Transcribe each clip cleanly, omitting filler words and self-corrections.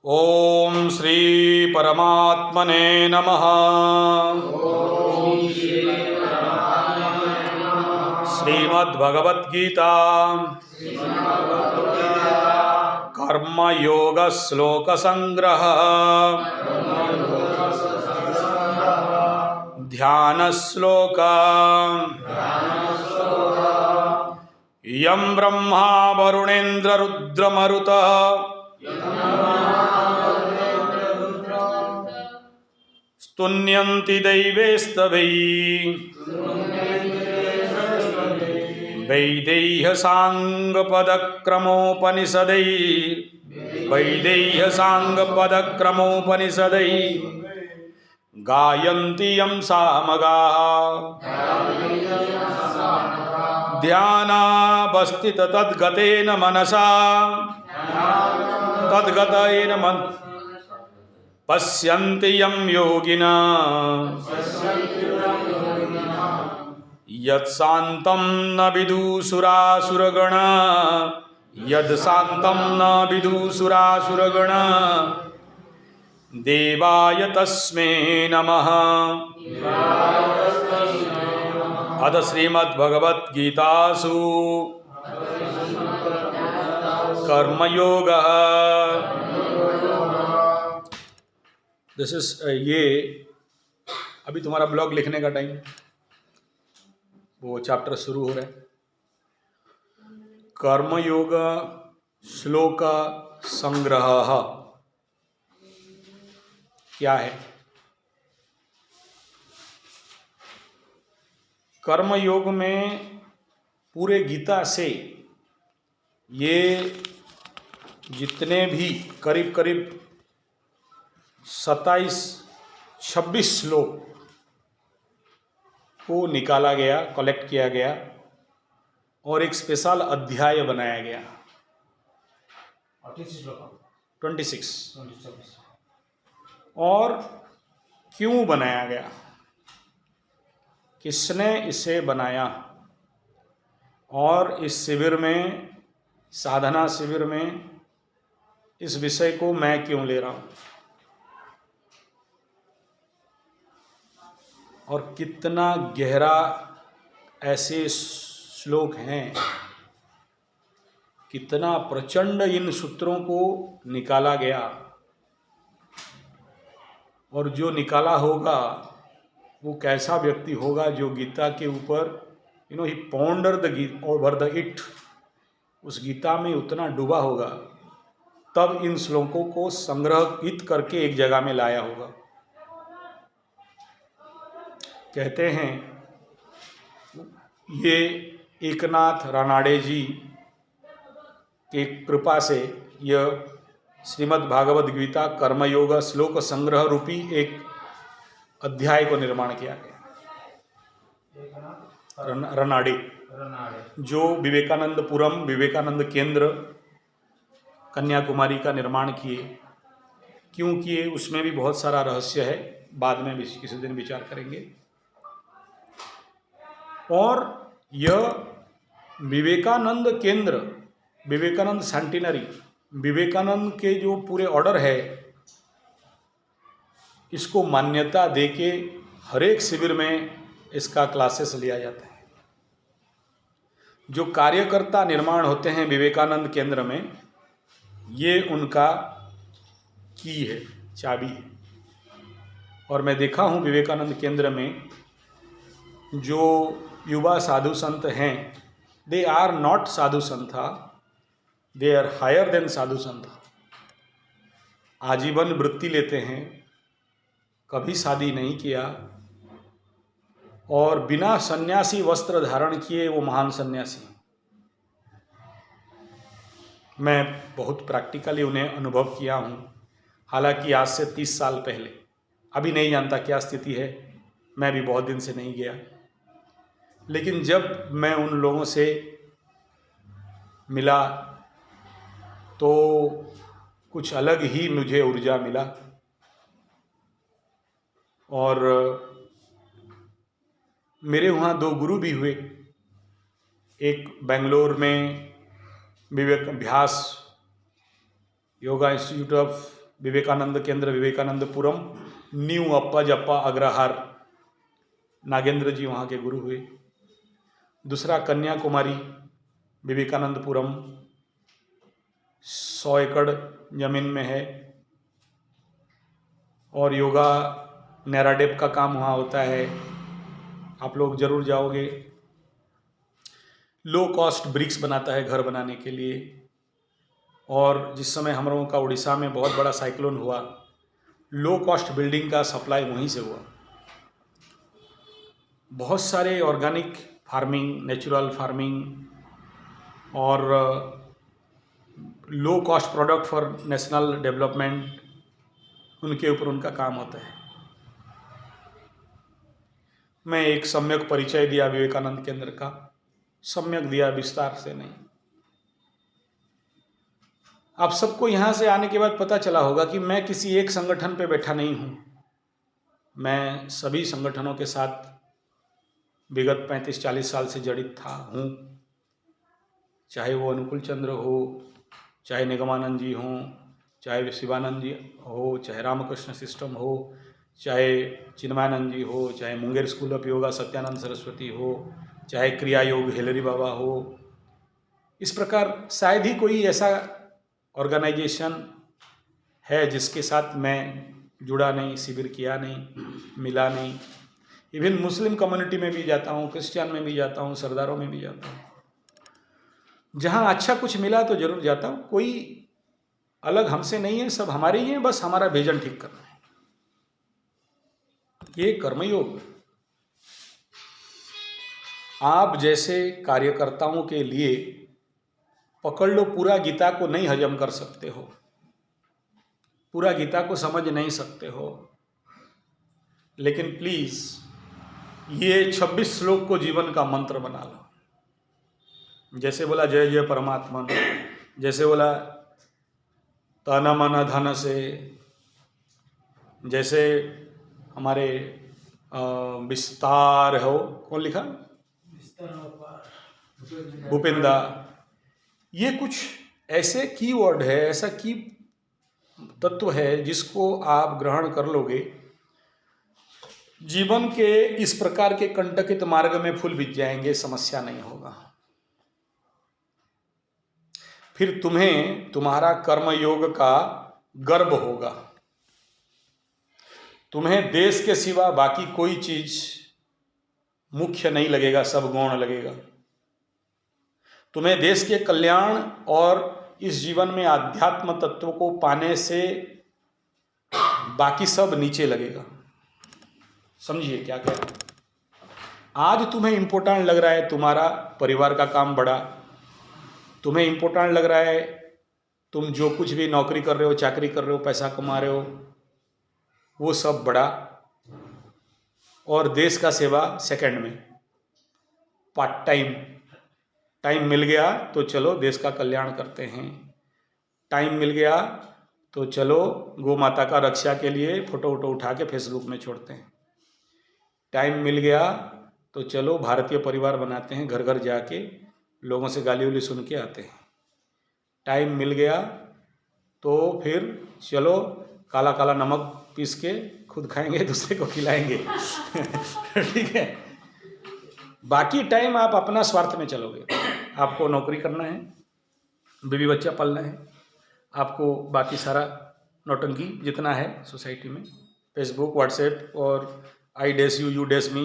ओम श्री परमात्मने नमः। श्रीमद्भगवद्गीता कर्मयोग श्लोक संग्रह ध्यान श्लोक। यं ब्रह्मा वरुणेन्द्र रुद्रमरुत स्तुन्यन्ति दैवेस्तवै वैदेह्यसाङ्गपदक्रमोपनिषदै गायन्ति यं सामगाः ध्यानावस्थित तद्गतेन मनसा पश्यन्ति यं योगिनः यत्शान्तं न विदुषुरासुरगणा देवाय तस्मै नमः। अथ श्रीमद्भगवद्गीतासु कर्मयोगः। दिस इज ये अभी तुम्हारा ब्लॉग लिखने का टाइम, वो चैप्टर शुरू हो रहा है। कर्मयोग श्लोक संग्रह क्या है? कर्मयोग में पूरे गीता से ये जितने भी करीब 27-26 श्लोक को निकाला गया, कलेक्ट किया गया और एक स्पेशल अध्याय बनाया गया। 26 और क्यों बनाया गया, किसने इसे बनाया, और इस शिविर में, साधना शिविर में इस विषय को मैं क्यों ले रहा हूँ, और कितना गहरा ऐसे श्लोक हैं, कितना प्रचंड इन सूत्रों को निकाला गया, और जो निकाला होगा वो कैसा व्यक्ति होगा जो गीता के ऊपर ही ponder the over the it, उस गीता में उतना डूबा होगा, तब इन श्लोकों को संग्रहित करके एक जगह में लाया होगा। कहते हैं ये एकनाथ रानाडे जी की कृपा से यह श्रीमद् भागवत गीता कर्मयोग श्लोक संग्रह रूपी एक अध्याय को निर्माण किया गया। रानाडे जो विवेकानंद केंद्र कन्याकुमारी का निर्माण किए, क्यों किए उसमें भी बहुत सारा रहस्य है, बाद में भी किसी दिन विचार करेंगे। और यह विवेकानंद केंद्र, विवेकानंद सेंटिनरी, विवेकानंद के जो पूरे ऑर्डर है, इसको मान्यता देके हर एक शिविर में इसका क्लासेस लिया जाता है। जो कार्यकर्ता निर्माण होते हैं विवेकानंद केंद्र में, ये उनका की है, चाबी है। और मैं देखा हूँ विवेकानंद केंद्र में जो युवा साधु संत हैं, they are not Sadhu Sant, they are higher than साधु संत। आजीवन वृत्ति लेते हैं, कभी शादी नहीं किया, और बिना सन्यासी वस्त्र धारण किए वो महान सन्यासी। मैं बहुत प्रैक्टिकली उन्हें अनुभव किया हूँ, हालांकि आज से 30 साल पहले। अभी नहीं जानता क्या स्थिति है, मैं भी बहुत दिन से नहीं गया, लेकिन जब मैं उन लोगों से मिला तो कुछ अलग ही मुझे ऊर्जा मिला। और मेरे वहाँ 2 गुरु भी हुए, एक बेंगलोर में विवेक अभ्यास योगा इंस्टीट्यूट ऑफ विवेकानंद केंद्र विवेकानंदपुरम, न्यू अप्पा अग्रहार, नागेंद्र जी वहाँ के गुरु हुए। दूसरा कन्याकुमारी विवेकानंदपुरम, 100 एकड़ जमीन में है और योगा नैराडेप का काम वहाँ होता है, आप लोग जरूर जाओगे। लो कॉस्ट ब्रिक्स बनाता है घर बनाने के लिए, और जिस समय हम लोगों का उड़ीसा में बहुत बड़ा साइक्लोन हुआ, लो कॉस्ट बिल्डिंग का सप्लाई वहीं से हुआ। बहुत सारे ऑर्गेनिक फार्मिंग, नेचुरल फार्मिंग और low cost product for national development, उनके ऊपर उनका काम होता है। मैं एक सम्यक परिचय दिया विवेकानंद केंद्र का, सम्यक दिया, विस्तार से नहीं। आप सबको यहाँ से आने के बाद पता चला होगा कि मैं किसी एक संगठन पे बैठा नहीं हूँ। मैं सभी संगठनों के साथ विगत 35-40 साल से जड़ित हूँ, चाहे वो अनुकूल चंद्र हो, चाहे निगमानंद जी हों, चाहे शिवानंद जी हो, चाहे रामकृष्ण सिस्टम हो, चाहे चिन्मयानंद जी हो, चाहे मुंगेर स्कूल ऑफ योगा सत्यानंद सरस्वती हो, चाहे क्रिया योग हिलरी बाबा हो। इस प्रकार शायद ही कोई ऐसा ऑर्गेनाइजेशन है जिसके साथ मैं जुड़ा नहीं, शिविर किया नहीं, मिला नहीं। इवन मुस्लिम कम्युनिटी में भी जाता हूँ, क्रिश्चियन में भी जाता हूँ, सरदारों में भी जाता हूँ। जहाँ अच्छा कुछ मिला तो जरूर जाता हूँ। कोई अलग हमसे नहीं है, सब हमारे ही हैं, बस हमारा विजन ठीक करना है। ये कर्मयोग आप जैसे कार्यकर्ताओं के लिए पकड़ लो, पूरा गीता को नहीं हजम कर सकते हो, पूरा गीता को समझ नहीं सकते हो, लेकिन प्लीज ये 26 श्लोक को जीवन का मंत्र बना लो। जैसे बोला जय जय परमात्मा, जैसे बोला तन मन धन से, जैसे हमारे विस्तार हो, कौन लिखा, भूपेंदा। ये कुछ ऐसे कीवर्ड है, ऐसा की तत्व है जिसको आप ग्रहण कर लोगे, जीवन के इस प्रकार के कंटकित मार्ग में फूल बिछ जाएंगे, समस्या नहीं होगा। फिर तुम्हें तुम्हारा कर्म योग का गर्व होगा। तुम्हें देश के सिवा बाकी कोई चीज मुख्य नहीं लगेगा, सब गौण लगेगा। तुम्हें देश के कल्याण और इस जीवन में आध्यात्म तत्व को पाने से बाकी सब नीचे लगेगा। समझिए क्या कह रहा हूं। आज तुम्हें इंपॉर्टेंट लग रहा है तुम्हारा परिवार का काम बड़ा, तुम्हें इंपॉर्टेंट लग रहा है तुम जो कुछ भी नौकरी कर रहे हो, चाकरी कर रहे हो, पैसा कमा रहे हो, वो सब बड़ा, और देश का सेवा सेकंड में, पार्ट टाइम मिल गया तो चलो देश का कल्याण करते हैं, टाइम मिल गया तो चलो गौ माता का रक्षा के लिए फोटो वोटो उठा के फेसबुक में छोड़ते हैं, टाइम मिल गया तो चलो भारतीय परिवार बनाते हैं, घर घर जाके लोगों से गाली उली सुन के आते हैं, टाइम मिल गया तो फिर चलो काला काला नमक पीस के खुद खाएंगे, दूसरे को खिलाएंगे। ठीक है। बाकी टाइम आप अपना स्वार्थ में चलोगे। आपको नौकरी करना है, बीवी बच्चा पालना है, आपको बाकी सारा नौटंकी जितना है सोसाइटी में, फेसबुक, व्हाट्सएप और आई डेस यू, यू डेस मी,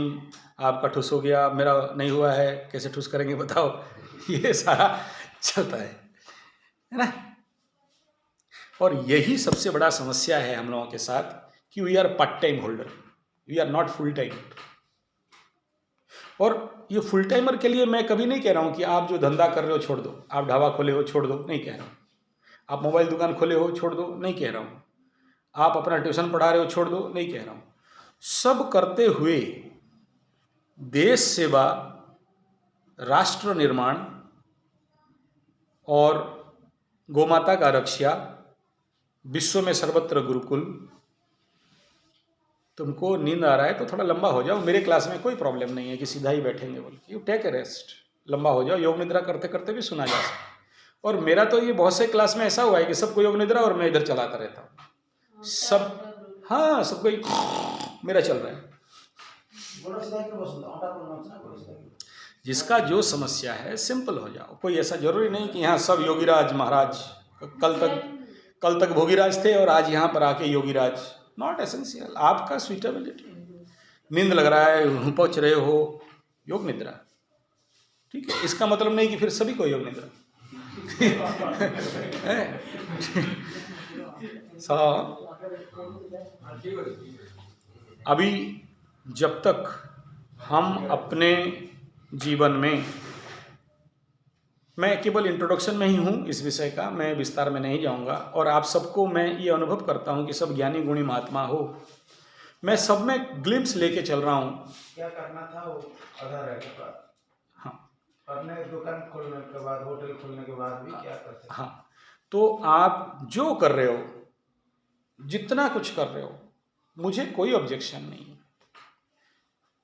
आपका ठुस हो गया, मेरा नहीं हुआ है, कैसे ठुस करेंगे बताओ, ये सारा चलता है ना। और यही सबसे बड़ा समस्या है हम लोगों के साथ कि we are part time holder, we are not full time. और ये फुल टाइमर के लिए मैं कभी नहीं कह रहा हूँ कि आप जो धंधा कर रहे हो छोड़ दो, आप ढाबा खोले हो छोड़ दो, नहीं कह रहा हूँ, आप मोबाइल दुकान खोले हो छोड़ दो, नहीं कह रहा हूँ, आप अपना ट्यूशन पढ़ा रहे हो छोड़ दो, नहीं कह रहा हूँ। सब करते हुए देश सेवा, राष्ट्र निर्माण और गोमाता का रक्षा, विश्व में सर्वत्र गुरुकुल। तुमको नींद आ रहा है तो थोड़ा लंबा हो जाओ, मेरे क्लास में कोई प्रॉब्लम नहीं है कि सीधा ही बैठेंगे, बोल के यू टेक ए रेस्ट, लंबा हो जाओ, योग निद्रा करते करते भी सुना जा सकता है। और मेरा तो ये बहुत से क्लास में ऐसा हुआ है कि सबको योग निद्रा और मैं इधर चलाता रहता हूँ। सब, हाँ सब कोई मेरा चल रहा है। जिसका जो समस्या है सिंपल हो जाओ, कोई ऐसा जरूरी नहीं कि यहाँ सब योगीराज महाराज, कल तक भोगीराज थे और आज यहाँ पर आके योगीराज, नॉट एसेंशियल। आपका सुइटेबिलिटी, नींद लग रहा है, पहुँच रहे हो, योग निद्रा, ठीक है। इसका मतलब नहीं कि फिर सभी को योग निद्रा अभी जब तक हम अपने जीवन में, मैं केवल इंट्रोडक्शन में ही हूँ इस विषय का, मैं विस्तार में नहीं जाऊँगा, और आप सबको मैं ये अनुभव करता हूँ कि सब ज्ञानी गुणी महात्मा हो, मैं सब में ग्लिम्स लेके चल रहा हूँ। क्या करना था वो आधा रह गया। हाँ, अपने दुकान खोलने के बाद, होटल खोलने के बाद भी क्या कर सकते। हाँ, तो आप जो कर रहे हो, जितना कुछ कर रहे हो, मुझे कोई ऑब्जेक्शन नहीं है।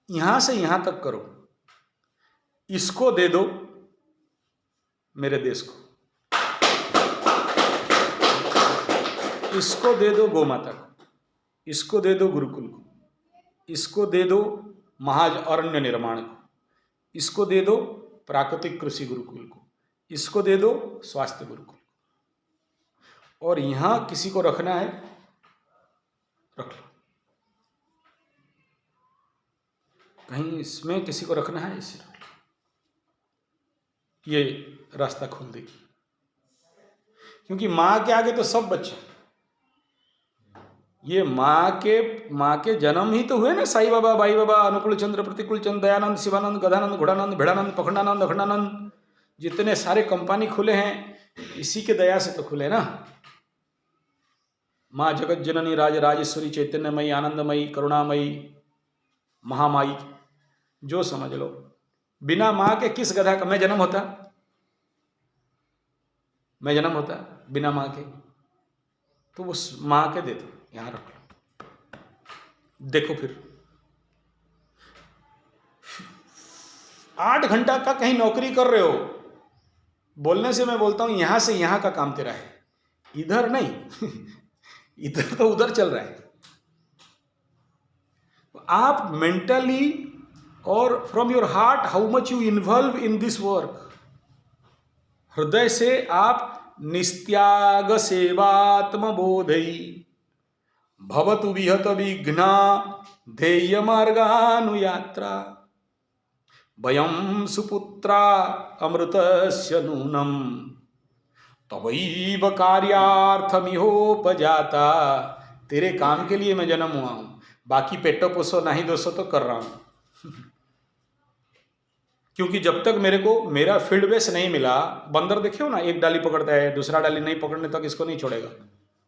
यहाँ से यहाँ तक करो, इसको दे दो मेरे देश को, इसको दे दो गौ माता को, इसको दे दो गुरुकुल को, इसको दे दो महाज अरण्य निर्माण को, इसको दे दो प्राकृतिक कृषि गुरुकुल को, इसको दे दो स्वास्थ्य गुरुकुल को, और यहाँ किसी को रखना है रख लो, कहीं इसमें किसी को रखना है इसे रख लो, ये रास्ता खोल देगी। क्योंकि माँ के आगे तो सब बच्चे, ये माँ के जन्म ही तो हुए ना, साईं बाबा, बाई बाबा, अनुकूल चंद्र, प्रतिकूल चंद्र, दयानंद, शिवानंद, गदानंद, घोड़ानंद, भेड़ानंद, पखंडानंद, अखंडानंद, जितने सारे कंपनी खुले हैं इसी के दया से तो खुले ना। माँ जगत जननी राज राजेश्वरी चैतन्यमयी आनंदमयी करुणामयी महामाई, जो समझ लो। बिना माँ के किस गधा का मैं जन्म होता बिना माँ के, तो उस माँ के दे दो, यहां रख लो। देखो फिर 8 घंटा का कहीं नौकरी कर रहे हो, बोलने से मैं बोलता हूं यहां से यहां का काम तेरा है, इधर नहीं इधर तो उधर चल रहा है। आप मेंटली और from your heart how much you involve in this work, हृदय से आप निस्त्याग सेवात्म बोधई भवतु विहत विघ्ना ध्येय मार्गानुयात्रा वयं सुपुत्रा अमृतस्य नूनम तवैव कार्यार्थमिहोपजाता। तेरे काम के लिए मैं जन्म हुआ हूं, बाकी पेटो पोसो नहीं दोसो तो कर रहा हूं क्योंकि जब तक मेरे को मेरा फील्ड बेस नहीं मिला, बंदर देखे हो ना, एक डाली पकड़ता है, दूसरा डाली नहीं पकड़ने तक इसको नहीं छोड़ेगा,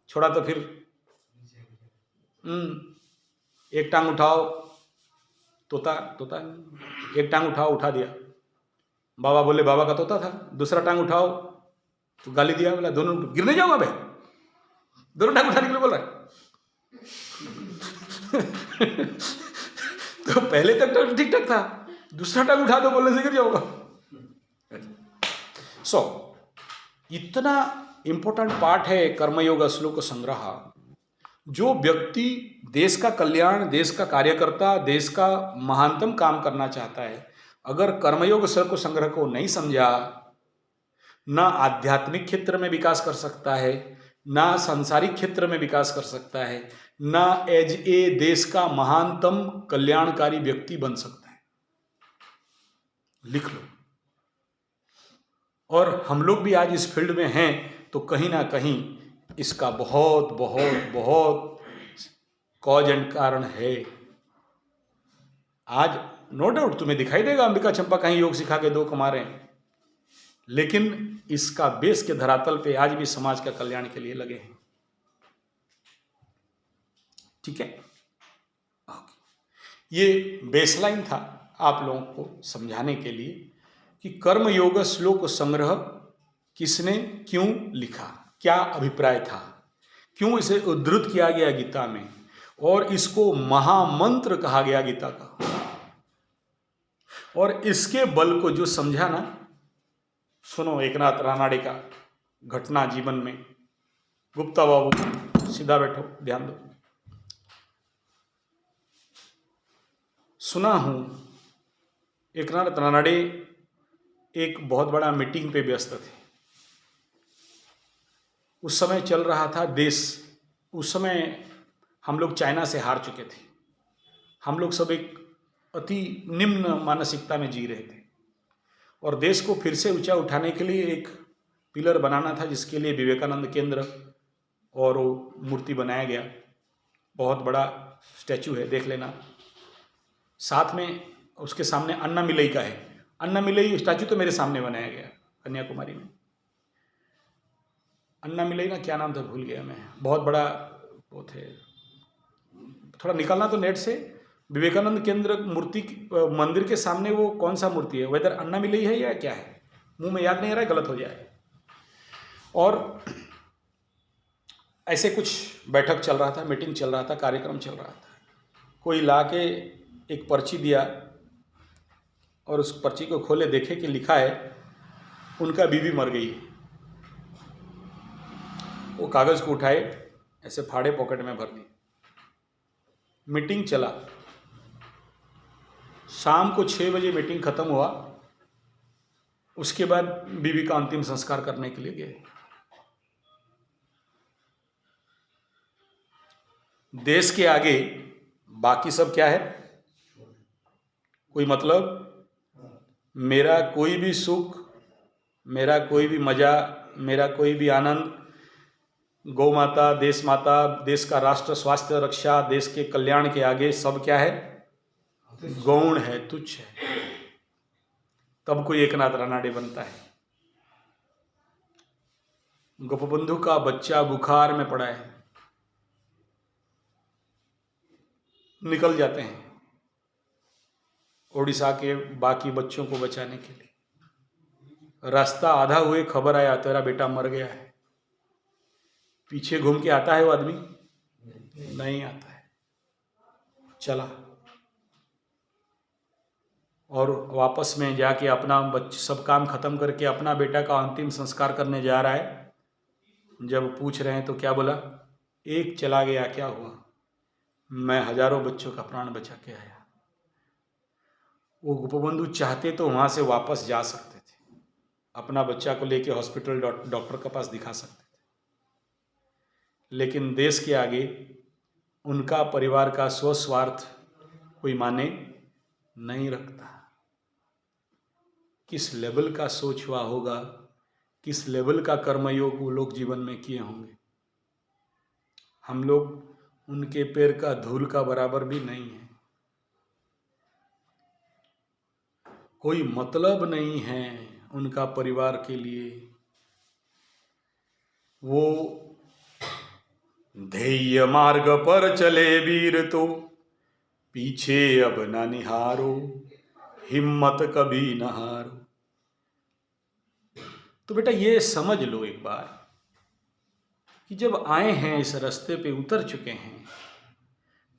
छोड़ा तो फिर एक टांग उठाओ, तोता एक टांग उठाओ, उठा दिया, बाबा बोले बाबा का तोता था, दूसरा टांग उठाओ तो गाली दिया, बोला दोनों गिरने जाओगा बे, दोनों टांग उठाने के लिए बोल रहा है तो पहले तक तो ठीक ठाक था, दूसरा टांग उठा दो बोलने से गिर जाओगा। सो इतना इंपॉर्टेंट पार्ट है कर्मयोग श्लोक संग्रह। जो व्यक्ति देश का कल्याण, देश का कार्यकर्ता, देश का महानतम काम करना चाहता है, अगर कर्मयोग श्लोक संग्रह को नहीं समझा, ना आध्यात्मिक क्षेत्र में विकास कर सकता है, ना सांसारिक क्षेत्र में विकास कर सकता है, ना एज ए देश का महानतम कल्याणकारी व्यक्ति बन सकता है। लिख लो। और हम लोग भी आज इस फील्ड में हैं तो कहीं ना कहीं इसका बहुत बहुत बहुत कॉज एंड कारण है। आज नो डाउट तुम्हें दिखाई देगा अंबिका चंपा कहीं योग सिखा के 2 कमा रहे हैं, लेकिन इसका बेस के धरातल पे आज भी समाज का कल्याण के लिए लगे हैं। ठीक है, ये बेसलाइन था आप लोगों को समझाने के लिए कि कर्मयोग श्लोक संग्रह किसने क्यों लिखा, क्या अभिप्राय था, क्यों इसे उद्धृत किया गया गीता में, और इसको महामंत्र कहा गया गीता का। और इसके बल को जो समझा ना, सुनो एकनाथ रानाडे का घटना जीवन में, गुप्ता बाबू सीधा बैठो, ध्यान दो। सुना हूं एकनाथ रानडे एक बहुत बड़ा मीटिंग पे व्यस्त थे। उस समय चल रहा था देश, उस समय हम लोग चाइना से हार चुके थे। हम लोग सब एक अति निम्न मानसिकता में जी रहे थे और देश को फिर से ऊंचा उठाने के लिए एक पिलर बनाना था, जिसके लिए विवेकानंद केंद्र और वो मूर्ति बनाया गया। बहुत बड़ा स्टैचू है, देख लेना। साथ में उसके सामने अन्ना मिलई का है। अन्ना मिलई स्टैचू तो मेरे सामने बनाया गया कन्याकुमारी में। अन्ना मिलई ना, क्या नाम था भूल गया मैं, बहुत बड़ा वो थे। थोड़ा निकालना तो नेट से। विवेकानंद केंद्र मूर्ति मंदिर के सामने वो कौन सा मूर्ति है, वेदर अन्ना मिलई है या क्या है, मुंह में याद नहीं आ रहा है, गलत हो जाए। और ऐसे कुछ बैठक चल रहा था, मीटिंग चल रहा था, कार्यक्रम चल रहा था। कोई ला के एक पर्ची दिया और उस पर्ची को खोले, देखे कि लिखा है उनका बीवी मर गई। वो कागज़ को उठाए, ऐसे फाड़े, पॉकेट में भर दी। मीटिंग चला। शाम को 6 बजे मीटिंग खत्म हुआ। उसके बाद बीवी का अंतिम संस्कार करने के लिए गए। देश के आगे बाकी सब क्या है, कोई मतलब, मेरा कोई भी सुख, मेरा कोई भी मजा, मेरा कोई भी आनंद, गौ माता, देश माता, देश का राष्ट्र, स्वास्थ्य रक्षा, देश के कल्याण के आगे सब क्या है, गौण है, तुच्छ है। तब कोई एकनाथ रानडे बनता है। गोपबंधु का बच्चा बुखार में पड़ा है, निकल जाते हैं ओडिशा के बाकी बच्चों को बचाने के लिए। रास्ता आधा हुए खबर आया तेरा बेटा मर गया है। पीछे घूम के आता है वो आदमी? नहीं आता है। चला और वापस में जाके अपना सब काम खत्म करके अपना बेटा का अंतिम संस्कार करने जा रहा है। जब पूछ रहे हैं तो क्या बोला, एक चला गया क्या हुआ, मैं हजारों बच्चों का प्राण बचा के आया। वो गोपबंधु चाहते तो वहां से वापस जा सकते थे, अपना बच्चा को लेके हॉस्पिटल डॉक्टर के पास दिखा सकते थे, लेकिन देश के आगे उनका परिवार का स्वस्वार्थ कोई माने नहीं रखता। किस लेवल का सोच हुआ होगा, किस लेवल का कर्मयोग वो लोग जीवन में किए होंगे। हम लोग उनके पैर का धूल का बराबर भी नहीं है। कोई मतलब नहीं है उनका परिवार के लिए। वो ध्येय मार्ग पर चले वीर तो पीछे अब न निहारो, हिम्मत कभी न हारो। तो बेटा ये समझ लो एक बार कि जब आए हैं इस रास्ते पे, उतर चुके हैं,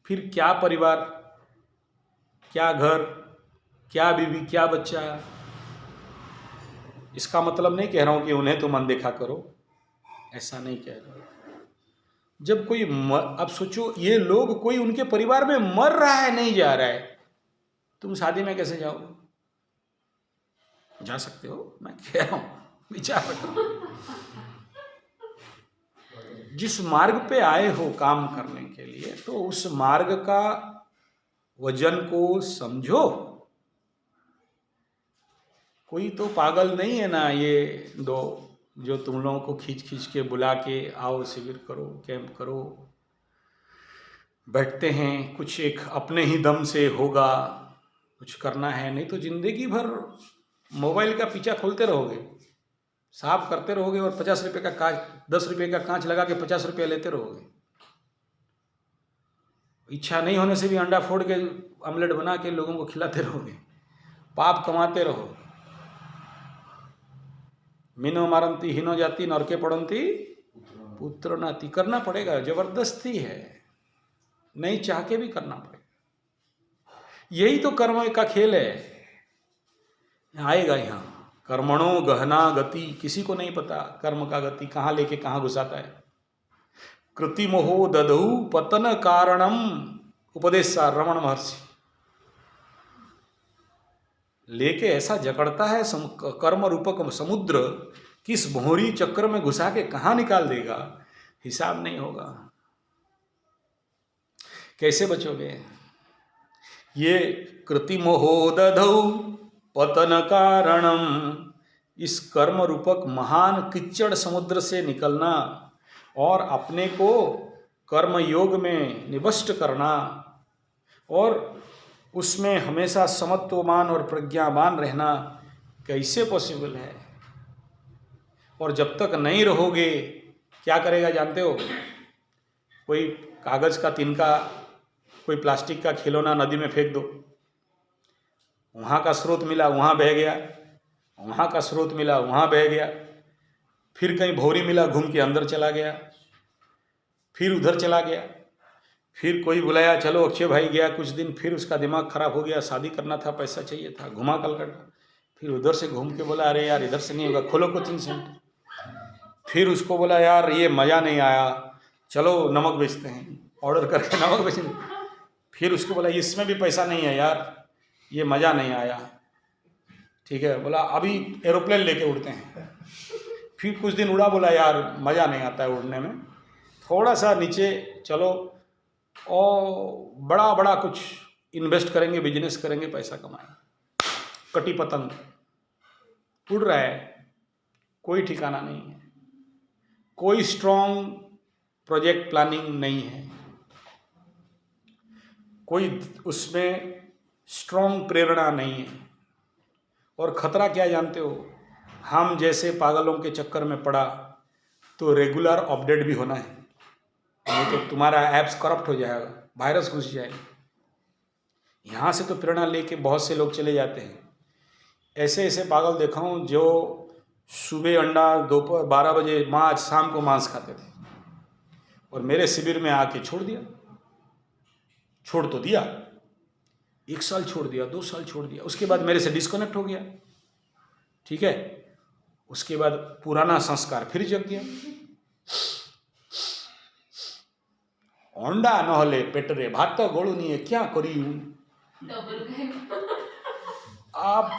फिर क्या परिवार, क्या घर, क्या बीवी, क्या बच्चा। इसका मतलब नहीं कह रहा हूं कि उन्हें तो मन देखा करो, ऐसा नहीं कह रहा। जब कोई अब सोचो, ये लोग, कोई उनके परिवार में मर रहा है, नहीं जा रहा है, तुम शादी में कैसे जाओगे? जा सकते हो, मैं कह रहा हूं, विचार करो। जिस मार्ग पे आए हो काम करने के लिए, तो उस मार्ग का वजन को समझो। कोई तो पागल नहीं है ना ये दो जो तुम लोगों को खींच खींच के बुला के आओ शिविर करो, कैंप करो, बैठते हैं। कुछ एक अपने ही दम से होगा, कुछ करना है, नहीं तो जिंदगी भर मोबाइल का पीछा खोलते रहोगे, साफ करते रहोगे और 50 रुपये का कांच, 10 रुपये का कांच लगा के 50 रुपये लेते रहोगे। इच्छा नहीं होने से भी अंडा फोड़ के ऑमलेट बना के लोगों को खिलाते रहोगे, पाप कमाते रहो। मीनो मारंती हीनो जाति नरके पड़ंती पुत्र नाती। करना पड़ेगा, जबरदस्ती है, नहीं चाह के भी करना पड़ेगा। यही तो कर्म का खेल है। आएगा यहाँ कर्मणों गहना गति, किसी को नहीं पता कर्म का गति कहाँ लेके कहाँ घुसाता है। कृतिमोहो दधौ पतन कारणम उपदेश सार रमण महर्षि। लेके ऐसा जकड़ता है कर्म रूपक समुद्र, किस भोरी चक्र में घुसा के कहां निकाल देगा, हिसाब नहीं होगा। कैसे बचोगे? ये कृतिमोहो दधौ पतन कारणम, इस कर्म रूपक महान किच्चड़ समुद्र से निकलना और अपने को कर्म योग में निवष्ट करना और उसमें हमेशा समत्वमान और प्रज्ञावान रहना कैसे पॉसिबल है? और जब तक नहीं रहोगे क्या करेगा जानते हो? कोई कागज़ का तिनका, कोई प्लास्टिक का खिलौना नदी में फेंक दो, वहाँ का स्रोत मिला वहाँ बह गया, वहाँ का स्रोत मिला वहाँ बह गया, फिर कहीं भौरी मिला घूम के अंदर चला गया, फिर उधर चला गया, फिर कोई बुलाया चलो अक्षय भाई गया कुछ दिन, फिर उसका दिमाग खराब हो गया, शादी करना था, पैसा चाहिए था, घुमा कलकत्ता, फिर उधर से घूम के बोला अरे यार इधर से नहीं होगा, खोलो कोचिंग सेंटर, फिर उसको बोला यार ये मज़ा नहीं आया, चलो नमक बेचते हैं, ऑर्डर करके नमक बेचेंगे, फिर उसको बोला इसमें भी पैसा नहीं है यार, ये मज़ा नहीं आया, ठीक है, बोला अभी एरोप्लेन लेके उड़ते हैं, फिर कुछ दिन उड़ा, बोला यार मज़ा नहीं आता है उड़ने में, थोड़ा सा नीचे चलो और बड़ा बड़ा कुछ इन्वेस्ट करेंगे, बिजनेस करेंगे, पैसा कमाएंगे, कटी पतंग उड़ रहा है, कोई ठिकाना नहीं है, कोई स्ट्रॉन्ग प्रोजेक्ट प्लानिंग नहीं है, कोई उसमें स्ट्रॉन्ग प्रेरणा नहीं है। और ख़तरा क्या जानते हो? हम जैसे पागलों के चक्कर में पड़ा तो रेगुलर अपडेट भी होना है, नहीं तो तुम्हारा ऐप्स करप्ट हो जाएगा, वायरस घुस जाएगा। यहाँ से तो प्रेरणा लेके बहुत से लोग चले जाते हैं। ऐसे ऐसे पागल देखा हूँ जो सुबह अंडा, दोपहर 12 बजे मांस, शाम को मांस खाते थे और मेरे शिविर में आके छोड़ दिया। छोड़ तो दिया, 1 साल छोड़ दिया, 2 साल छोड़ दिया, उसके बाद मेरे से डिस्कनेक्ट हो गया, ठीक है। उसके बाद पुराना संस्कार फिर जग गया। अंडा नहले पेटरे भात गोलू नहीं है, क्या करी आप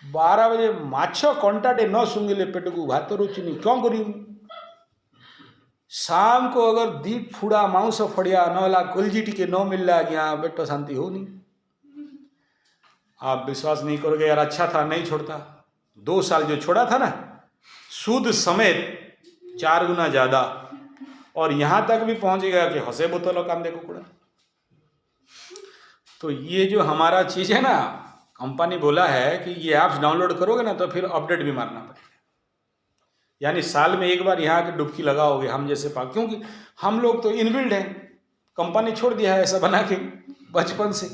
12 बजे माछ कंटाटे न सुंगिले पेट को भात रुचि नहीं, क्यों करी? शाम को अगर दीप फूड़ा मांस फड़िया नला कुलजी टिके न मिल रहा गया बेटो शांति हो नहीं। आप विश्वास नहीं करोगे यार, अच्छा था नहीं छोड़ता। 2 साल जो छोड़ा था ना, सूद समेत 4 गुना ज़्यादा, और यहाँ तक भी पहुँच गया कि हंसे बोतलों काम देखो कुड़ा। तो ये जो हमारा चीज़ है ना, कंपनी बोला है कि ये ऐप्स डाउनलोड करोगे ना तो फिर अपडेट भी मारना पड़ेगा, यानी साल में एक बार यहाँ की डुबकी लगाओगे हम जैसे क्योंकि हम लोग तो इनबिल्ड हैं, कंपनी छोड़ दिया है ऐसा बना के बचपन से।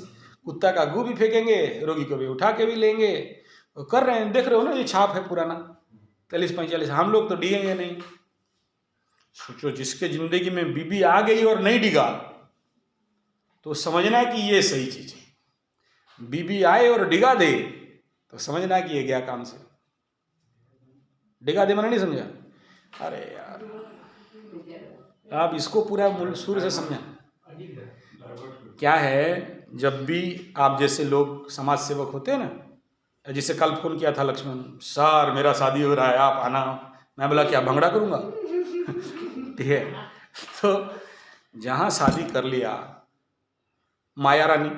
कुत्ता का गू भी फेंकेंगे, रोगी को भी उठा के भी लेंगे, कर रहे हैं, देख रहे हो ना, ये छाप है पुराना 40-45। हम लोग तो डिगेंगे नहीं। सोचो जिसके जिंदगी में बीबी आ गई और नहीं डिगा तो समझना कि ये सही चीज है। बीबी आए और डिगा दे तो समझना कि ये गया काम से। डिगा दे मैंने नहीं समझा, अरे यार आप इसको पूरा सुर से समझा। क्या है, जब भी आप जैसे लोग समाज सेवक होते हैं ना, जिसे कल फोन किया था लक्ष्मण सर मेरा शादी हो रहा है आप आना, मैं बोला क्या भंगड़ा करूँगा ठीक है। तो जहाँ शादी कर लिया, माया रानी,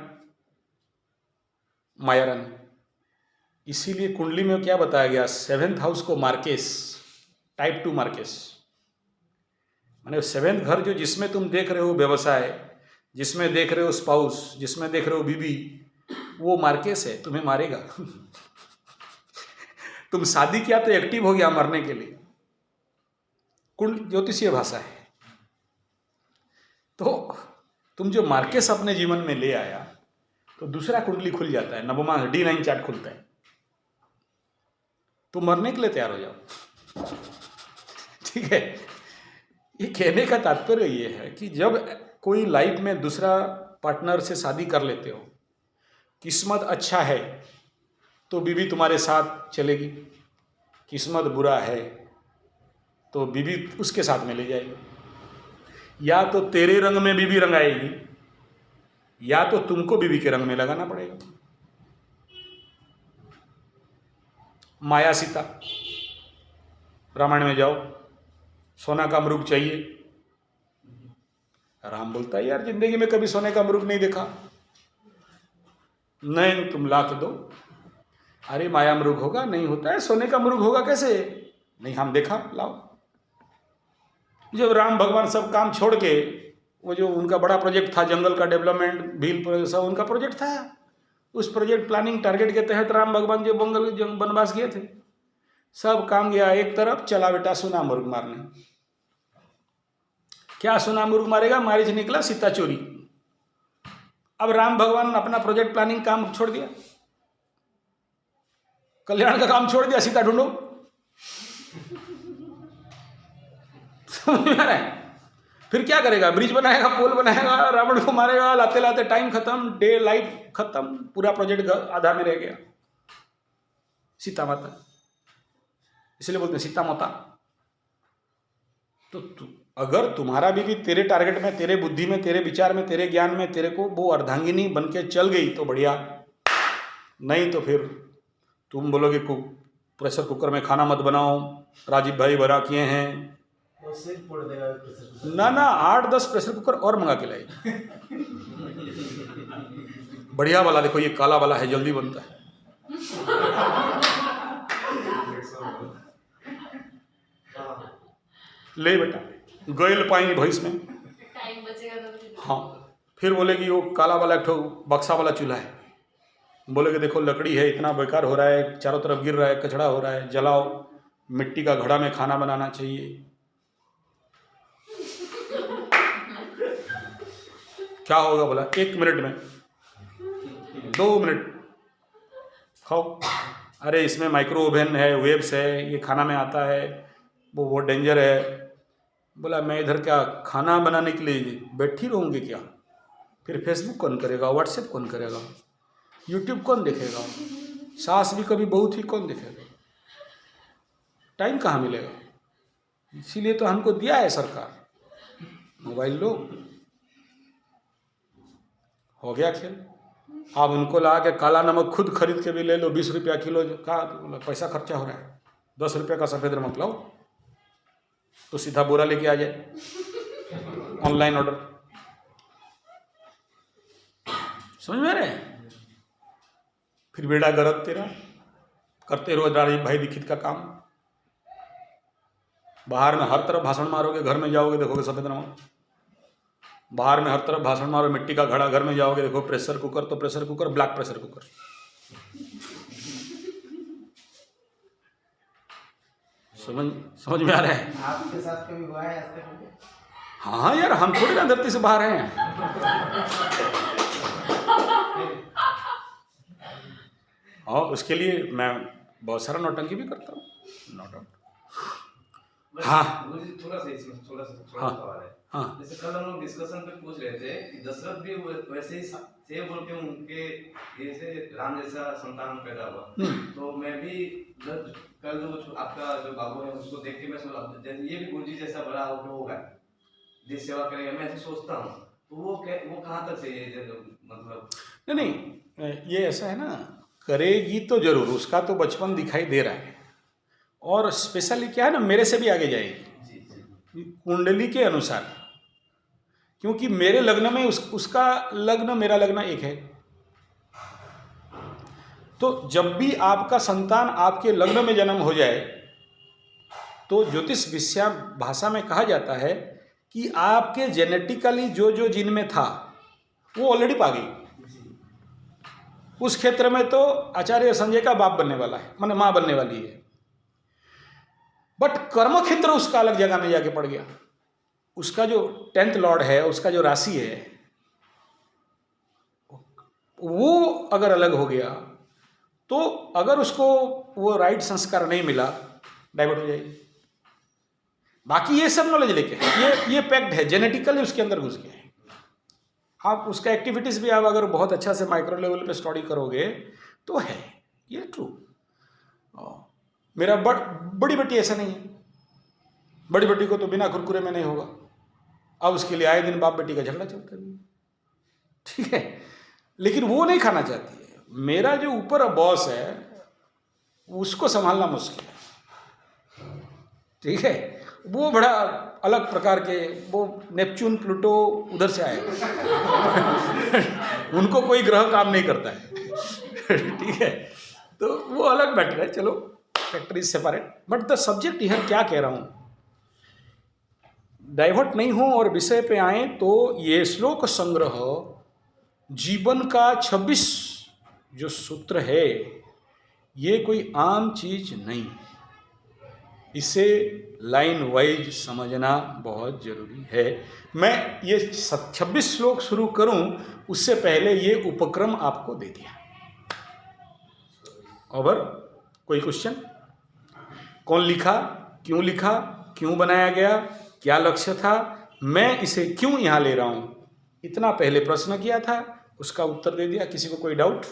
इसीलिए कुंडली में क्या बताया गया, 7th हाउस को मार्केस, टाइप 2 मार्केस, माने 7th घर जो जिसमें तुम देख रहे हो व्यवसाय, जिसमें देख रहे हो स्पाउस, जिसमें देख रहे हो बीबी, वो मार्केस है, तुम्हें मारेगा तुम शादी किया तो एक्टिव हो गया मरने के लिए। कुंडली ज्योतिषीय भाषा है। तो तुम जो मार्केस अपने जीवन में ले आया तो दूसरा कुंडली खुल जाता है, नवमा D9 चार्ट खुलता है, तो मरने के लिए तैयार हो जाओ ठीक है। ये कहने का तात्पर्य ये है कि जब कोई लाइफ में दूसरा पार्टनर से शादी कर लेते हो, किस्मत अच्छा है तो बीवी तुम्हारे साथ चलेगी, किस्मत बुरा है तो बीवी उसके साथ में ले जाएगी। या तो तेरे रंग में बीबी रंगाएगी, या तो तुमको बीबी के रंग में लगाना पड़ेगा। माया सीता, रामायण में जाओ, सोना का मृग चाहिए। राम बोलता है यार जिंदगी में कभी सोने का मृग नहीं देखा। नहीं, तुम ला के दो। अरे माया मृग होगा, नहीं होता है। सोने का मृग होगा कैसे? नहीं, हम देखा, लाओ। जब राम भगवान सब काम छोड़ के, वो जो उनका बड़ा प्रोजेक्ट था जंगल का डेवलपमेंट, भील प्रोजेक्ट, सब उनका प्रोजेक्ट था। उस प्रोजेक्ट प्लानिंग टारगेट के तहत राम भगवान जो वनवास गए थे, सब काम गया एक तरफ, चला बेटा सोना मुर्ग मारने। क्या सोना मुर्ग मारेगा? मारिच निकला सीता चोरी। अब राम भगवान अपना प्रोजेक्ट प्लानिंग काम छोड़ दिया, कल्याण का काम छोड़ दिया, सीता ढूंढो। समझ में आ रहा है? फिर क्या करेगा? ब्रिज बनाएगा, पोल बनाएगा, रावण को मारेगा, लाते लाते टाइम खत्म, डे लाइफ खत्म, पूरा प्रोजेक्ट आधा में रह गया। सीता माता, इसलिए बोलते हैं सीता माता। तो अगर तुम्हारा बीवी तेरे टारगेट में, तेरे बुद्धि में, तेरे विचार में, तेरे ज्ञान में, तेरे को वो अर्धांगिनी बन के चल गई तो बढ़िया, नहीं तो फिर तुम बोलोगे प्रेशर कुकर में खाना मत बनाओ, राजीव भाई बड़ा किए हैं, वो सिर्फ फोड़ देगा प्रेशर कुकर। ना 8-10 प्रेशर कुकर और मंगा के लाई। बढ़िया वाला देखो, ये काला वाला है, जल्दी बनता है। ले बेटा, गोयल पाएंगे भैंस में, टाइम बचेगा तो। हाँ। फिर बोलेगी वो काला वाला एक ठो बक्सा वाला चूल्हा है, बोलेगे देखो लकड़ी है, इतना बेकार हो रहा है, चारों तरफ गिर रहा है, कचड़ा हो रहा है, जलाओ, मिट्टी का घड़ा में खाना बनाना चाहिए। क्या होगा? बोला 1 मिनट में, 2 मिनट खाओ। अरे इसमें माइक्रो ओवन है, वेब्स है, ये खाना में आता है, वो बहुत डेंजर है। बोला मैं इधर क्या खाना बनाने के लिए बैठी रहूँगी क्या? फिर फेसबुक कौन करेगा, व्हाट्सएप कौन करेगा, यूट्यूब कौन देखेगा, सास भी कभी बहू थी कौन देखेगा, टाइम कहाँ मिलेगा? इसीलिए तो हमको दिया है सरकार, मोबाइल लो, हो गया खेल। आप उनको ला के काला नमक खुद खरीद के भी ले लो, 20 रुपया किलो का पैसा खर्चा हो रहा है। 10 रुपये का सफ़ेद नमक लाओ तो सीधा बोरा लेके आ जाए, ऑनलाइन ऑर्डर। समझ में आ रहे हैं? फिर बेड़ा गरज तेरा, करते रहो राजीव भाई दीक्षित का काम। बाहर में हर तरफ भाषण मारोगे, घर में जाओगे देखोगे सफ़ेद नमक। बाहर में हर तरफ भाषण मारो, मिट्टी का घड़ा, घर में जाओगे देखो प्रेशर कुकर, तो pressure cooker black pressure cooker. समझ में आ रहा है? आपके साथ कभी हुआ है आज तक? हाँ यार, हम थोड़ी ना धरती से बाहर हैं। और उसके लिए मैं बहुत सारा नौटंकी भी करता हूँ, नो डाउट। हाँ थोड़ा सा इसमें थोड़ा हाँ सवाल है। हाँ जैसे कल हम लोग डिस्कशन पे पूछ रहे थे कि दशरथ भी वैसे ही थे बोल के उनके जैसे राम जैसा संतान पैदा हुआ, तो मैं भी कल जो आपका जो बाबू है उसको देख के मैं सोचा जैसे ये भी गुरुजी जैसा बड़ा होगा, देश सेवा करेगा, मैं ऐसे सोचता हूँ। तो वो कहाँ तक सही है? मतलब नहीं, ये ऐसा है ना, करेगी तो जरूर, उसका तो बचपन दिखाई दे रहा है। और स्पेशली क्या है ना, मेरे से भी आगे जाएगी कुंडली के अनुसार, क्योंकि मेरे लग्न में उसका लग्न, मेरा लग्न एक है। तो जब भी आपका संतान आपके लग्न में जन्म हो जाए तो ज्योतिष विषया भाषा में कहा जाता है कि आपके जेनेटिकली जो जो जीन में था वो ऑलरेडी पा गई। उस क्षेत्र में तो आचार्य संजय का बाप बनने वाला है, माने माँ बनने वाली है। बट कर्म क्षेत्र उसका अलग जगह में जाके पड़ गया। उसका जो 10th लॉर्ड है, उसका जो राशि है, वो अगर अलग हो गया तो अगर उसको वो राइट संस्कार नहीं मिला, डाइवर्ट हो जाएगी। बाकी ये सब नॉलेज लेके ये पैक्ट है, जेनेटिकली उसके अंदर घुस गया है। आप उसका एक्टिविटीज़ भी आप अगर बहुत अच्छा से माइक्रो लेवल पे स्टडी करोगे तो है ये ट्रू। मेरा बड़ी बेटी ऐसा नहीं है, बड़ी बेटी को तो बिना कुरकुरे में नहीं होगा। अब उसके लिए आए दिन बाप बेटी का झगड़ा चलता भी है, ठीक है, लेकिन वो नहीं खाना चाहती है। मेरा जो ऊपर बॉस है उसको संभालना मुश्किल है, ठीक है, वो बड़ा अलग प्रकार के, वो नेपच्यून प्लूटो उधर से आए उनको कोई ग्रह काम नहीं करता है ठीक है, तो वो अलग मैटर है। चलो, factor is separate, but the subject यह क्या कह रहा हूं, डाइवर्ट नहीं हो और विषय पे आए तो ये श्लोक संग्रह जीवन का 26 जो सूत्र है, ये कोई आम चीज नहीं, इसे लाइन वाइज समझना बहुत जरूरी है। मैं ये 26 श्लोक शुरू करूं उससे पहले ये उपक्रम आपको दे दिया। ओवर, कोई क्वेश्चन? कौन लिखा, क्यों बनाया गया, क्या लक्ष्य था, मैं इसे क्यों यहाँ ले रहा हूँ, इतना पहले प्रश्न किया था, उसका उत्तर दे दिया। किसी को कोई डाउट?